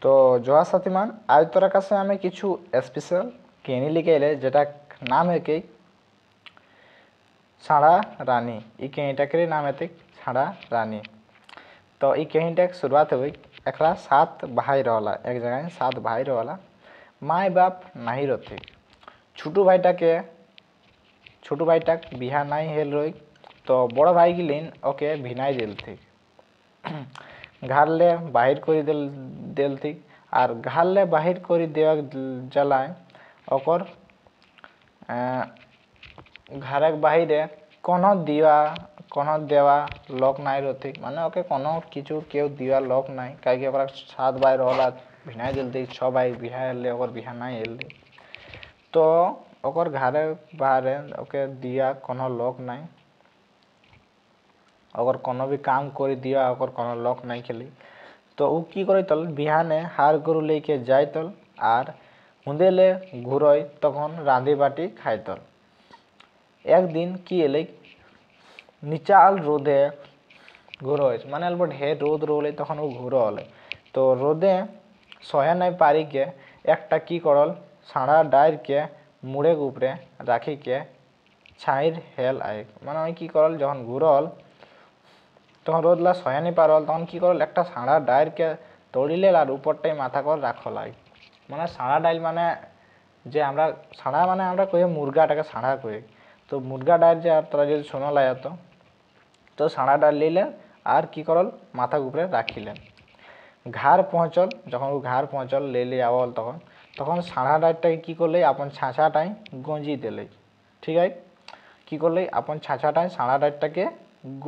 তো জোয়া সাথীমান আজ তোর কাছে আমি কিছু স্পেশাল কাহিনী লিখে এলে যেটা নাম है कि साड़ा रानी। ये कहानीटा के नाम है साड़ा रानी। तो ये कहानीटा की शुरुआत हुई एक 7 भाई रहला, एक जगह 7 भाई रहला। माए बाप नहीं रहते। छोटू भाईटा बिहा नहीं हेल रही तो बड़ भाई गिलीन ओके भिनाई दिल थी घर ले बाहर कर दिल थी और घर ले बाहर कर देवा जलाए ओकर घर बाहरे कोनो देवा लोक नहीं रहती माने ओके कोनो किचु केउ दिवा लोक नहीं कहीं 7 भाई रहला भिनाई दिल थी 6 भाई बिहा ले ओकर बिहा नहीं हेल थी तो ओकर घरे बाहर ओके दिया कोनो लोक नहीं अगर कोनो भी काम कर दिया ओकर कोनो लोक नहीं खेली तो उ की करे तल बिहाने हार गरु लेके जाय तल और हुंदेले घुरई तखन रांधी बाटी खाय तल। एक दिन की एले निचाल रोदे घुरई माने अलबट हे रोद रोले तखन उ घुरले तो रोदे सहे नहीं पारी के एकटा की करल साड़ा डायर के मुड़े ऊपरे राखी के छाइर हेल आए माने की करल जखन घुरल तখন रोदला सहे नहीं पारल तখন की करल एक साड़ा डायर के तोड़िले और ऊपरटाई माथा कर राखल माने साड़ा डाइल माने जे আমরা साड़ा माने আমরা কই মুরগাটাকে साड़ा কই तो मुर्गा डाइल जे তোরা যদি শোনাল तो साड़ा डाइल लिले और की करल माथा ऊपरे राखिलेन घर पहुँचल जखन वो घर पहुँचल ले ले आवल तखन साड़ा डाइलटाके की करले अपन छाछाटाई गंजी दिले ठीक है की करले अपन छाछाटाई साड़ा डाइलटाके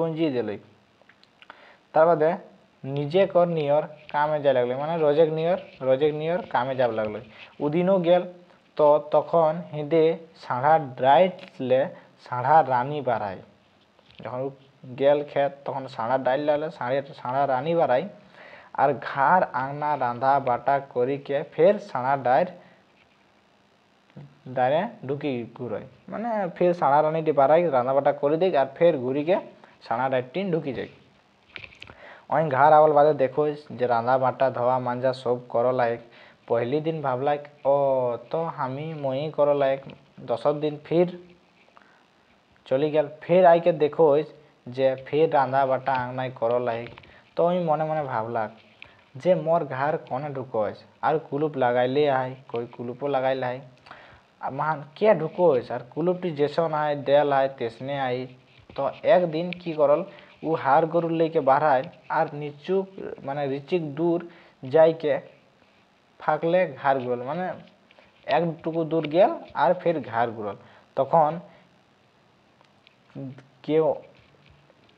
गंजी दिले तार बादे निजे कर नियर कामे जा लगल माने रोजेक नियर कामे जा लगल उदिनो गेल तो तखन हिंदे साड़ा डाइले साड़ा रानी बाराई जखन गेल खेत तखन साड़ा डाइल लाले साड़ा रानी बाराई और घर आंगना रांधा बाटा करी के फिर साड़ा डायरे ढुकी घुराई माने फिर साड़ा रानी बाराई रांधा बाटा कर दी और फिर घुरी के साड़ा डाइटी ढुकी जाए वहीं घर आवल बादे देखो जे रांधा बाटा धोआ मांजा सब करो लायक पहली दिन भावला ओ तो हमी मोई करो लायक 10 दिन फिर चली गल फिर आई के देखो जे फिर रांधा बाटा आंगनाई करो लायक तो वही मने मने भावला जे मोर घर कोने ढुको और कुलूप लगाइले आई कोई कुलूपो लगाइल है मान क्या ढुको और कुलूपटी जैसन है देल है तेसने आई तो एक दिन की करल वो हार गरु लेके बाहर आए और नीचू माने रिचिक दूर जाई के फाकले घर गुरल माने एक टुकु दूर गेल और फिर घर गुरल तखन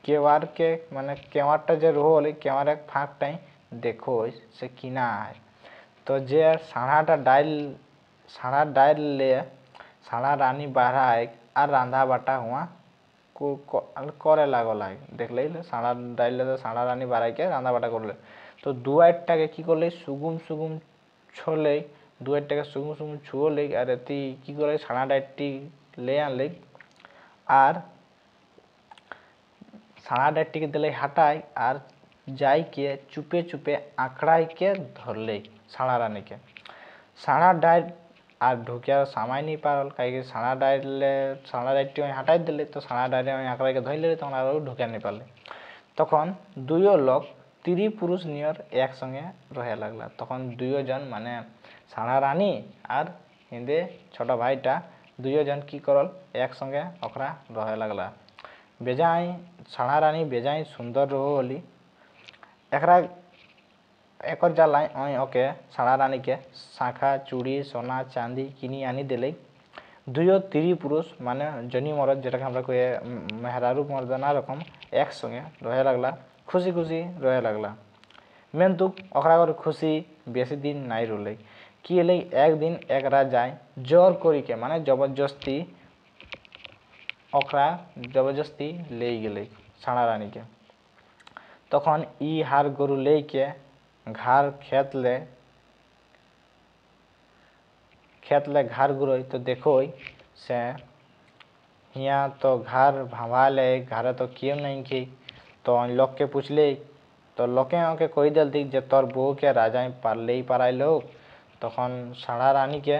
केवार के माने केवारटा जे रहल केवार एक फाँकटाई देखो से किना है तो जे साड़ा डाइल ले साड़ा रानी बाहर आए और रांधा बाटा हुआ करे लागल देख ले साड़ा डाइल तो साड़ा रानी बाराई के रांधा बाटा कर तो दुआटाके की करले सुगुम सुगुम छोले दुआटाके सुगुम सुगुम छुले और एति की करे साड़ा डाइटी ले आनले और साड़ा डाइटी के दिले हटाई और जाई के चुपे चुपे आंकड़ाई के धरले साड़ा रानी के साड़ा डाइल और ढुकिया सामाय नहीं पारल कहीं साड़ा डाइटी हटाई दिले तो साड़ा डाइले आंकड़ा के धरले तक ढुकिया नहीं पारे तखन दुयो लोग तिरी पुरुष नियर एक संगे रहे लगला तखन दुयो जन माने साड़ा रानी और हिंदे छोटा भाईटा दुयो जन की करल एक संगे ओकरा रहे लगला बेजाई साड़ा रानी बेजाई सुंदर रहो होली एकरा एकर जलाई ओके साड़ा रानी के शाखा चूड़ी सोना चांदी किनी आनी दिले दुयो तिरी पुरुष माने जनी मरद जेटाके हमरा कहे मेहरारू मर्दाना रकम एक संगे रहे लगला खुशी खुशी रहे लगला मेन तो ओकरा खुशी बेसी दिन नहीं रोले कि एले एक दिन एक रात जाए जोर करी के माने जबरदस्ती ले गेले साड़ा रानी के तखन ई हार गरु ले के घर खेत ले घर गुरई तो देखो से यहाँ तो घर भंवाले घर तो क्यों नहीं की तो लोग के पूछले তো লোকে ওকে কই দিল দিক যে তোর বউকে রাজাই পারলেই পারাইল। তখন সাড়া রানীকে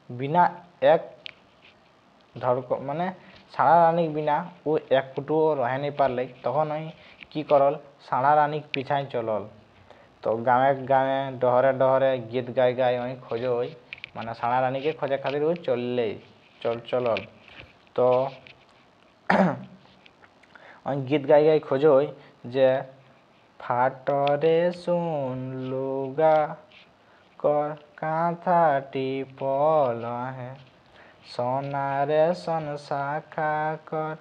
বিনা এক ধড়ক মানে সাড়া রানীক বিনা ও এক ফুটুও রহে नहीं পারলে। তখন ওই কি করল, সাড়া রানীক পিছাই চলল। তো গাঁয়ে গাঁয়ে ডহরে ডহরে গীত গাই গাই ওই খোঁজো ওই মানে সাড়া রানীকে খোঁজা খাতির ওই চলল। তো ওই গীত গাই গাই খোঁজো ওই যে ফাটরে শুন লুগা কর কাঁথাটি পলহে সোনারে সন শাখা কর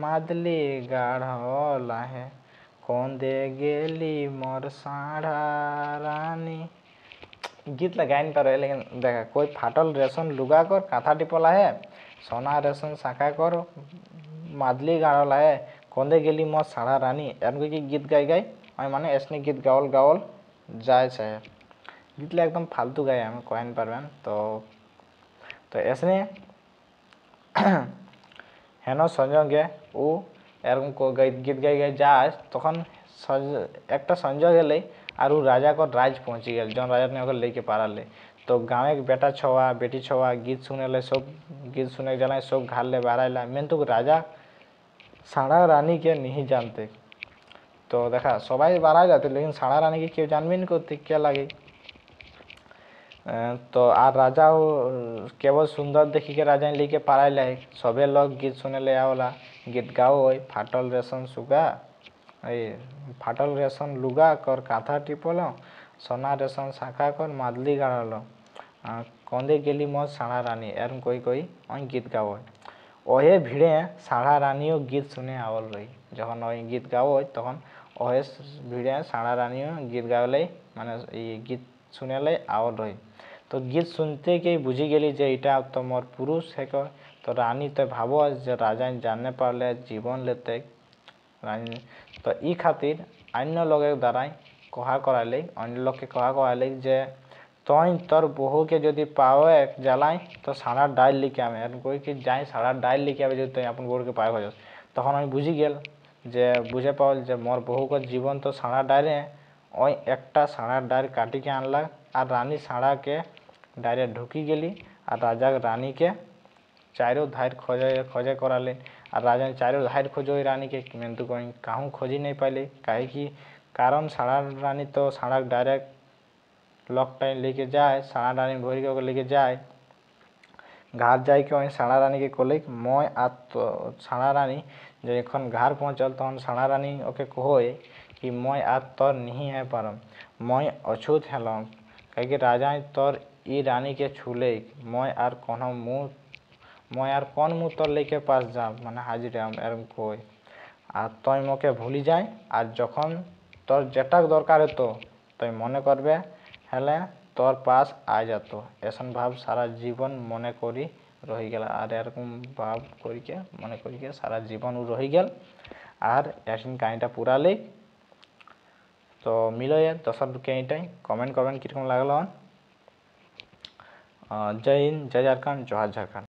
মাদলি গাढ़ कोंदे गेली मोर साढ़ा रानी। गीत लगाइन पर लेकिन देखा कोई फाटल रेशम लुगा कर काथा टिपला है सोना रेशम शाखा कर मादली गाड़ला है कोंदे गेली मोर साढ़ा रानी। एन की गीत गाई गाई मैं माने ऐसने गीत गावल जाए से गीत ले एकदम फालतू गाए हमें कहन पारबेन। तो ऐसने हेनो संजोगे ও এরকম গীত গাই গাই যায় তখন একটা संजोग এলে আর রাজা কর রাজ পৌঁছে গেল যখন রাজা ने ओकर लेके पाराले। तो गाँव के बेटा छवा बेटी छवा गीत सुनेले सब गीत सुने जला सब घर ले बाराइला मेन तो राजा साड़ा रानी के नहीं जानते। तो देखा सबाई बारा जाते लेकिन साड़ा रानी के क्यों जानबे नहीं करते क्या लगे। तो আর রাজাও কেবল সুন্দর দেখি के राजा लेके पाराइला सबे लोग गीत सुने ले आवला गीत गाओ फाटल रेशम सुगा फाटल रेशम लुगा कर काथा टिपल सोना रेशम शाखा कर मादली गाड़ल कंदे गेली मोर साड़ा रानी एरम कोई कोई गीत गाओ। ओहे भिड़े साड़ा रानियों गीत सुने आवल रही जखन ओई गीत गाओ तखन ओहे भिड़े साड़ा रानियों गीत गावले माने गीत सुनेले आवल रही। तो गीत सुनते के बुझी गेली जे इटा तो मोर पुरुष है तो रानी तो भावो जे राजा जानने पारले जीवन लेते रानी। तो ई खातिर अन्य लोगेर द्वाराई कहा कराले अन्य लोग के कहा कराले जे तोई तोर बहु के यदि पावे जलाई तो साड़ा डाल लिखे आमे कोई कि जाई साड़ा डाल लिखे आवे जो अपन बोर के पाए हो तखन আমি বুঝি गेल जे बुझे पावल जे मोर बहु का जीवन तो साड़ा डाले ओई एकटा साड़ा डाल काटी के आनला और रानी साड़ा के डायरेक्ट ढुकी गेली और राजा रानी के चारों धार खोजे कराले और राजा चारों धार खोजो रानी के किंतु कोई कहूँ खोजी नहीं पाले काहे कि कारण साड़ा रानी तो साड़ा डायरेक्ट लॉक टाइम लेके जाए साड़ा रानी भोर के लेके जाए घर जाए के वहीं साड़ा रानी के कोले मैं आ तो साड़ा रानी जो एखन घर पहुँचल तहन साड़ा रानी ओके कहो कि मैं आ तोर नहीं है पारम मैं अछूत हेलम कहे राजा तोर ई रानी के छूले मैं आर कोनो मुँह मैं आर कौन मुँह तोर लेके पास जा माने हाजिर एरम कोई আর তুই মোকে ভুলি যায় আর যখন তোর যেটা দরকার হতো তুই মনে করবে হেলে তোর পাস আ যেত এসন ভাব সারা জীবন মনে করি রহি গেল আর এরকম ভাব করিকে মনে করিকে সারা জীবন রহি গেল আর এসন কাহিনীটা পুরালে। তো মিলো দশর কে এইটাই কমেন্ট করবেন কীরকম লাগলো। জয় হিন্দ জয় ঝাড়খণ্ড জোহার ঝাড়খণ্ড।